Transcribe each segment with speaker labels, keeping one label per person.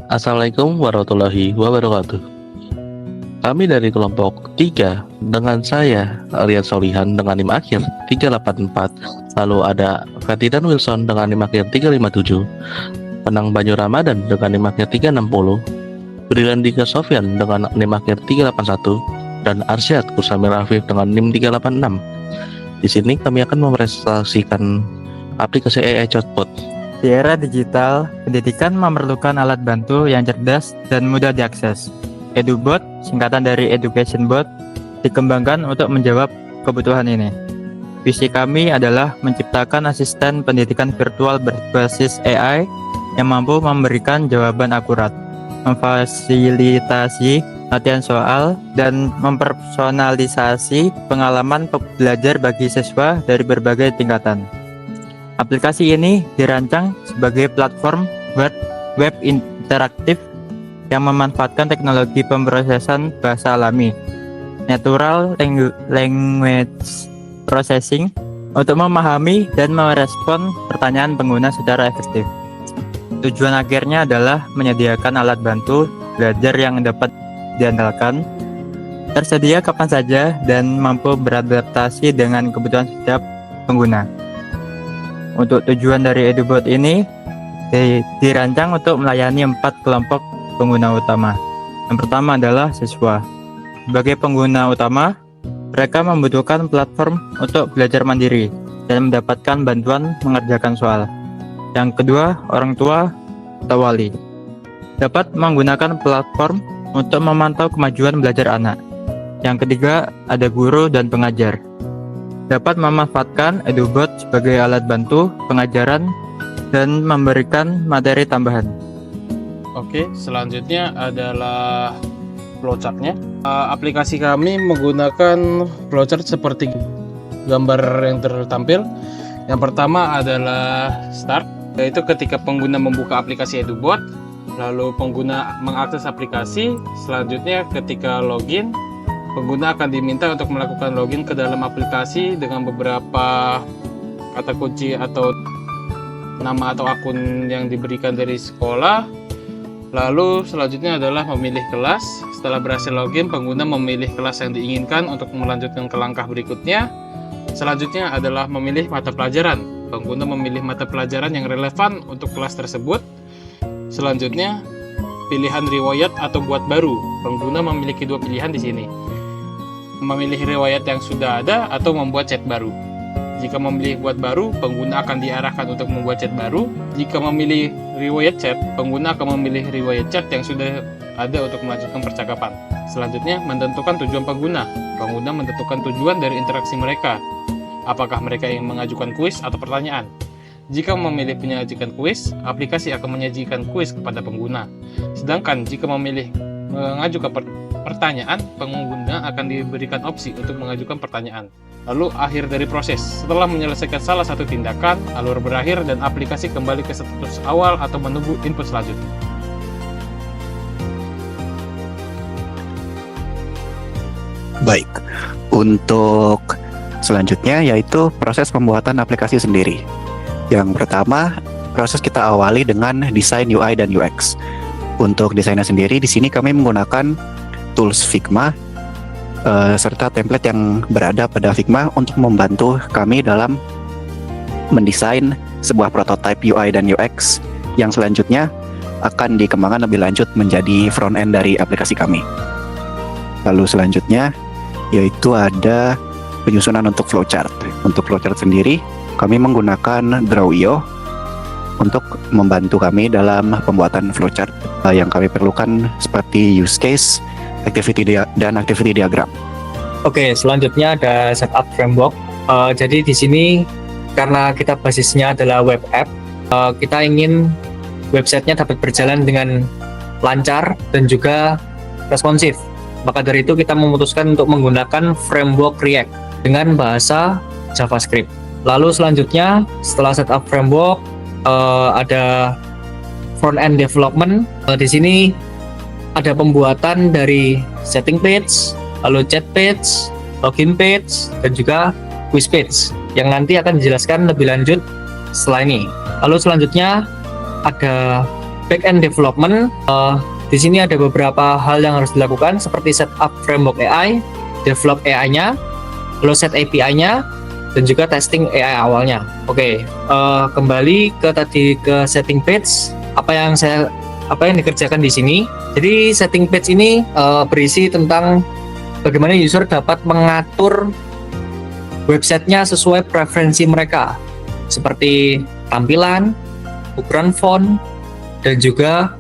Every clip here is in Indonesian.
Speaker 1: Assalamualaikum warahmatullahi wabarakatuh. Kami dari kelompok 3 dengan saya Riyad Solihan dengan NIM akhir 384. Lalu ada Ferdinand Wilson dengan NIM akhir 357. Penang Banyu Ramadan dengan NIM akhir 360. Briliandika Sofyan dengan NIM akhir 381 dan Arsyad Kursamir Afif dengan NIM 386. Di sini kami akan mempresentasikan aplikasi AI Chatbot.
Speaker 2: Di era digital, pendidikan memerlukan alat bantu yang cerdas dan mudah diakses. EduBot, singkatan dari Education Bot, dikembangkan untuk menjawab kebutuhan ini. Visi kami adalah menciptakan asisten pendidikan virtual berbasis AI yang mampu memberikan jawaban akurat, memfasilitasi latihan soal, dan mempersonalisasi pengalaman belajar bagi siswa dari berbagai tingkatan. Aplikasi ini dirancang sebagai platform web interaktif yang memanfaatkan teknologi pemrosesan bahasa alami, natural language processing, untuk memahami dan merespon pertanyaan pengguna secara efektif. Tujuan akhirnya adalah menyediakan alat bantu belajar yang dapat diandalkan, tersedia kapan saja, dan mampu beradaptasi dengan kebutuhan setiap pengguna. Untuk tujuan dari EduBot ini dirancang untuk melayani 4 kelompok pengguna utama. Yang pertama adalah siswa. Sebagai pengguna utama, mereka membutuhkan platform untuk belajar mandiri dan mendapatkan bantuan mengerjakan soal. Yang kedua, orang tua atau wali dapat menggunakan platform untuk memantau kemajuan belajar anak. Yang ketiga, ada guru dan pengajar, dapat memanfaatkan EduBot sebagai alat bantu pengajaran dan memberikan materi tambahan.
Speaker 3: Oke, selanjutnya adalah flowchart-nya. Aplikasi kami menggunakan flowchart seperti gambar yang tertampil. Yang pertama adalah start, yaitu ketika pengguna membuka aplikasi EduBot, lalu pengguna mengakses aplikasi. Selanjutnya ketika login, pengguna akan diminta untuk melakukan login ke dalam aplikasi dengan beberapa kata kunci atau nama atau akun yang diberikan dari sekolah. Lalu selanjutnya adalah memilih kelas. Setelah berhasil login, pengguna memilih kelas yang diinginkan untuk melanjutkan ke langkah berikutnya. Selanjutnya adalah memilih mata pelajaran. Pengguna memilih mata pelajaran yang relevan untuk kelas tersebut. Selanjutnya, pilihan riwayat atau buat baru. Pengguna memiliki 2 pilihan di sini. Memilih riwayat yang sudah ada atau membuat chat baru. Jika memilih buat baru, pengguna akan diarahkan untuk membuat chat baru. Jika memilih riwayat chat, pengguna akan memilih riwayat chat yang sudah ada untuk melanjutkan percakapan. Selanjutnya, menentukan tujuan pengguna. Pengguna menentukan tujuan dari interaksi mereka. Apakah mereka ingin mengajukan kuis atau pertanyaan? Jika memilih menyajikan kuis, aplikasi akan menyajikan kuis kepada pengguna. Sedangkan jika memilih mengajukan pertanyaan, pengguna akan diberikan opsi untuk mengajukan pertanyaan. Lalu akhir dari proses. Setelah menyelesaikan salah satu tindakan, alur berakhir dan aplikasi kembali ke status awal atau menunggu input selanjutnya.
Speaker 4: Baik, untuk selanjutnya yaitu proses pembuatan aplikasi sendiri. Yang pertama, proses kita awali dengan desain UI dan UX. Untuk desainnya sendiri, di sini kami menggunakan tools Figma serta template yang berada pada Figma untuk membantu kami dalam mendesain sebuah prototipe UI dan UX yang selanjutnya akan dikembangkan lebih lanjut menjadi front end dari aplikasi kami. Lalu selanjutnya yaitu ada penyusunan untuk flowchart. Untuk flowchart sendiri, kami menggunakan Draw.io untuk membantu kami dalam pembuatan flowchart yang kami perlukan seperti use case, dan activity diagram.
Speaker 5: Oke, selanjutnya ada setup framework. Jadi di sini karena kita basisnya adalah web app, kita ingin websitenya dapat berjalan dengan lancar dan juga responsif. Maka dari itu kita memutuskan untuk menggunakan framework React dengan bahasa JavaScript. Lalu selanjutnya setelah setup framework ada front end development. Di sini ada pembuatan dari setting page, lalu chat page, login page, dan juga quiz page yang nanti akan dijelaskan lebih lanjut setelah ini. Lalu selanjutnya ada backend development, di sini ada beberapa hal yang harus dilakukan seperti setup framework AI, develop AI-nya, lalu set API-nya, dan juga testing AI awalnya. Oke, kembali ke setting page. Apa yang dikerjakan di sini? Jadi setting page ini berisi tentang bagaimana user dapat mengatur websitenya sesuai preferensi mereka, seperti tampilan, ukuran font, dan juga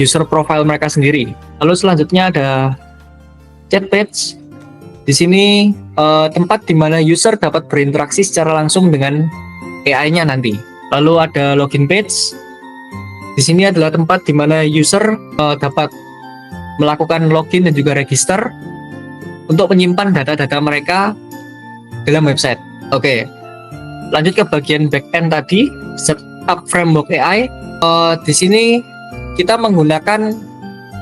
Speaker 5: user profile mereka sendiri. Lalu selanjutnya ada chat page. Di sini tempat di mana user dapat berinteraksi secara langsung dengan AI-nya nanti. Lalu ada login page. Di sini adalah tempat di mana user dapat melakukan login dan juga register untuk menyimpan data-data mereka dalam website. Oke, lanjut ke bagian backend tadi, setup framework AI. Di sini kita menggunakan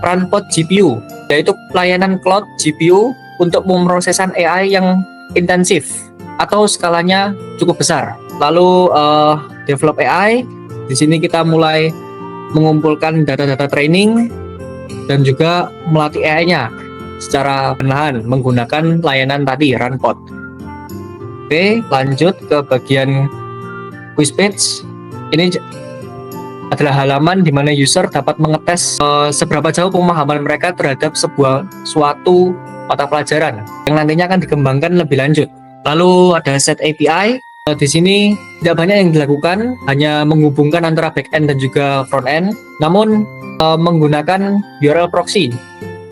Speaker 5: Runpod GPU, yaitu pelayanan cloud GPU untuk pemrosesan AI yang intensif atau skalanya cukup besar. Lalu develop AI, di sini kita mulai mengumpulkan data-data training dan juga melatih AI-nya secara perlahan menggunakan layanan tadi Runpod. Oke, lanjut ke bagian quiz page. Ini adalah halaman di mana user dapat mengetes seberapa jauh pemahaman mereka terhadap suatu mata pelajaran yang nantinya akan dikembangkan lebih lanjut. Lalu ada set API. Di sini tidak banyak yang dilakukan, hanya menghubungkan antara backend dan juga frontend, namun menggunakan URL proxy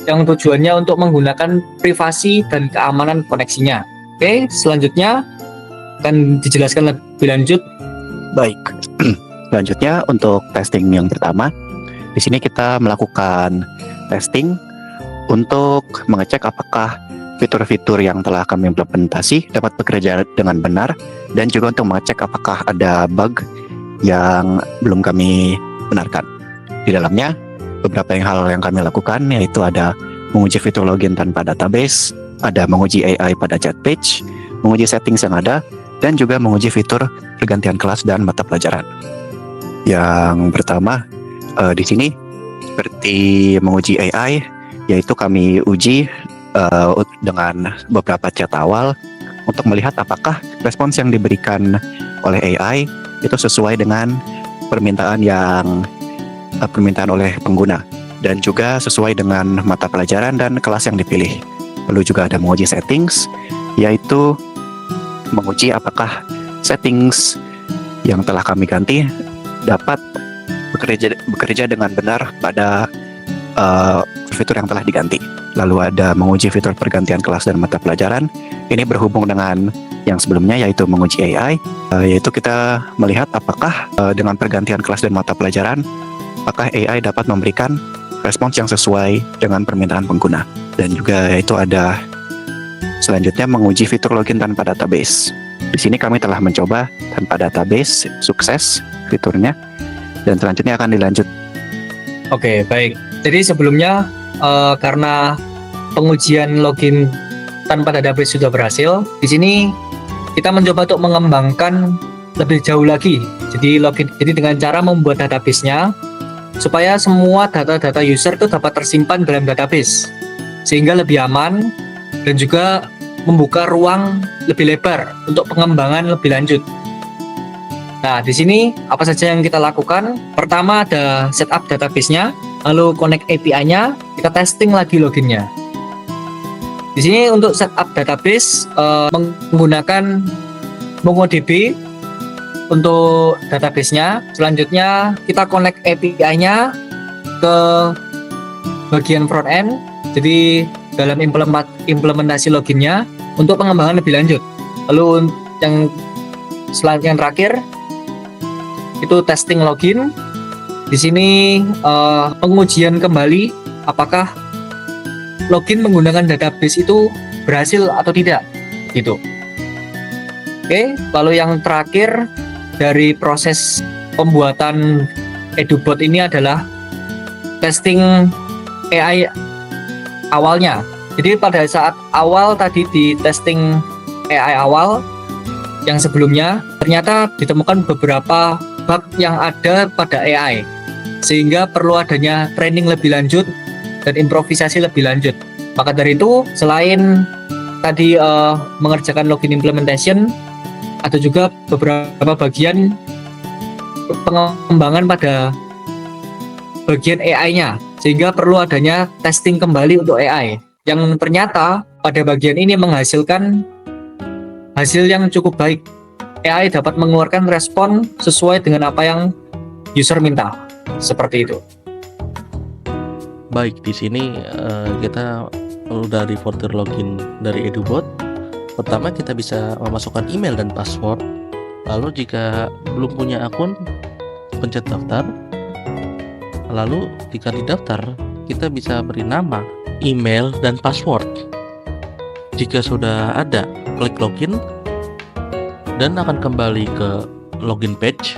Speaker 5: yang tujuannya untuk menggunakan privasi dan keamanan koneksinya. Oke, selanjutnya akan dijelaskan lebih lanjut.
Speaker 4: Baik. Selanjutnya untuk testing yang pertama, di sini kita melakukan testing untuk mengecek apakah fitur-fitur yang telah kami implementasi dapat bekerja dengan benar, dan juga untuk mengecek apakah ada bug yang belum kami benarkan. Di dalamnya beberapa hal yang kami lakukan yaitu ada menguji fitur login tanpa database, ada menguji AI pada chat page, menguji settings yang ada, dan juga menguji fitur pergantian kelas dan mata pelajaran. Yang pertama di sini seperti menguji AI, yaitu kami uji dengan beberapa chat awal untuk melihat apakah respons yang diberikan oleh AI itu sesuai dengan permintaan oleh pengguna, dan juga sesuai dengan mata pelajaran dan kelas yang dipilih. Lalu juga ada menguji settings, yaitu menguji apakah settings yang telah kami ganti dapat bekerja dengan benar pada fitur yang telah diganti. Lalu ada menguji fitur pergantian kelas dan mata pelajaran. Ini berhubung dengan yang sebelumnya, yaitu menguji AI, yaitu kita melihat apakah dengan pergantian kelas dan mata pelajaran, apakah AI dapat memberikan respons yang sesuai dengan permintaan pengguna. Dan juga yaitu ada selanjutnya menguji fitur login tanpa database. Di sini kami telah mencoba tanpa database, sukses fiturnya, dan selanjutnya akan dilanjut.
Speaker 5: Oke, baik. Jadi sebelumnya karena pengujian login tanpa database sudah berhasil, di sini kita mencoba untuk mengembangkan lebih jauh lagi. Jadi dengan cara membuat database-nya supaya semua data-data user itu dapat tersimpan dalam database, sehingga lebih aman dan juga membuka ruang lebih lebar untuk pengembangan lebih lanjut. Nah, di sini apa saja yang kita lakukan? Pertama ada setup database-nya, lalu connect API-nya, kita testing lagi loginnya. Di sini untuk setup database menggunakan MongoDB untuk database-nya. Selanjutnya kita connect API-nya ke bagian front end. Jadi dalam implementasi loginnya untuk pengembangan lebih lanjut. Lalu yang selanjutnya terakhir itu testing login. Di sini pengujian kembali apakah login menggunakan database itu berhasil atau tidak, gitu. Oke, lalu yang terakhir dari proses pembuatan EduBot ini adalah testing AI awalnya. Jadi pada saat awal tadi di testing AI awal yang sebelumnya ternyata ditemukan beberapa bug yang ada pada AI. sehingga perlu adanya training lebih lanjut dan improvisasi lebih lanjut. Maka dari itu, selain tadi mengerjakan login implementation, ada juga beberapa bagian pengembangan pada bagian AI-nya, sehingga perlu adanya testing kembali untuk AI yang ternyata pada bagian ini menghasilkan hasil yang cukup baik. AI dapat mengeluarkan respon sesuai dengan apa yang user minta, seperti itu.
Speaker 1: Baik, di sini kita udah difortir login dari EduBot. Pertama kita bisa memasukkan email dan password. Lalu jika belum punya akun, pencet daftar. Lalu jika didaftar, kita bisa beri nama, email, dan password. Jika sudah ada, klik login dan akan kembali ke login page.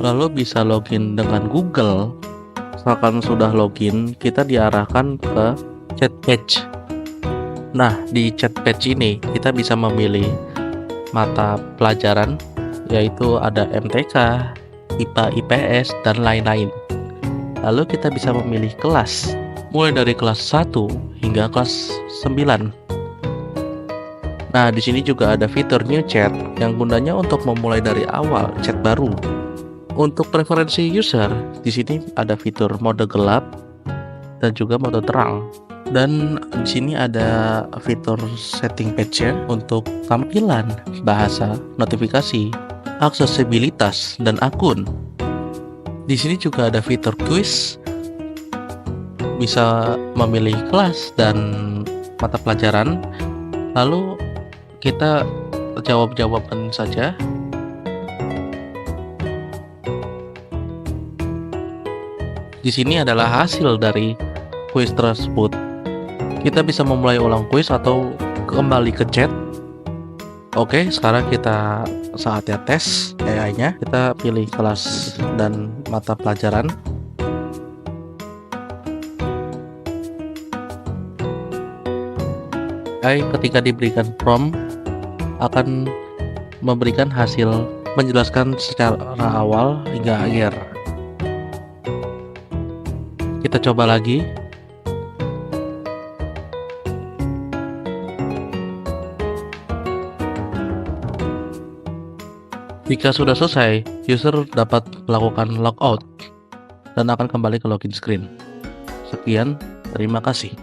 Speaker 1: Lalu bisa login dengan Google. Misalkan sudah login, kita diarahkan ke chat page. Nah, di chat page ini kita bisa memilih mata pelajaran, yaitu ada MTK, IPA, IPS, dan lain-lain. Lalu kita bisa memilih kelas, mulai dari kelas 1 hingga kelas 9. Nah, di sini juga ada fitur new chat yang gunanya untuk memulai dari awal chat baru. Untuk preferensi user, di sini ada fitur mode gelap dan juga mode terang. Dan di sini ada fitur setting page untuk tampilan, bahasa, notifikasi, aksesibilitas, dan akun. Di sini juga ada fitur quiz, bisa memilih kelas dan mata pelajaran. Lalu kita jawab-jawaban saja. Di sini adalah hasil dari kuis tersebut. Kita bisa memulai ulang kuis atau kembali ke chat. Oke, sekarang kita saatnya tes AI-nya. Kita pilih kelas dan mata pelajaran. AI ketika diberikan prompt akan memberikan hasil menjelaskan secara awal hingga akhir. Kita coba lagi. Jika sudah selesai, user dapat melakukan logout dan akan kembali ke login screen. Sekian, terima kasih.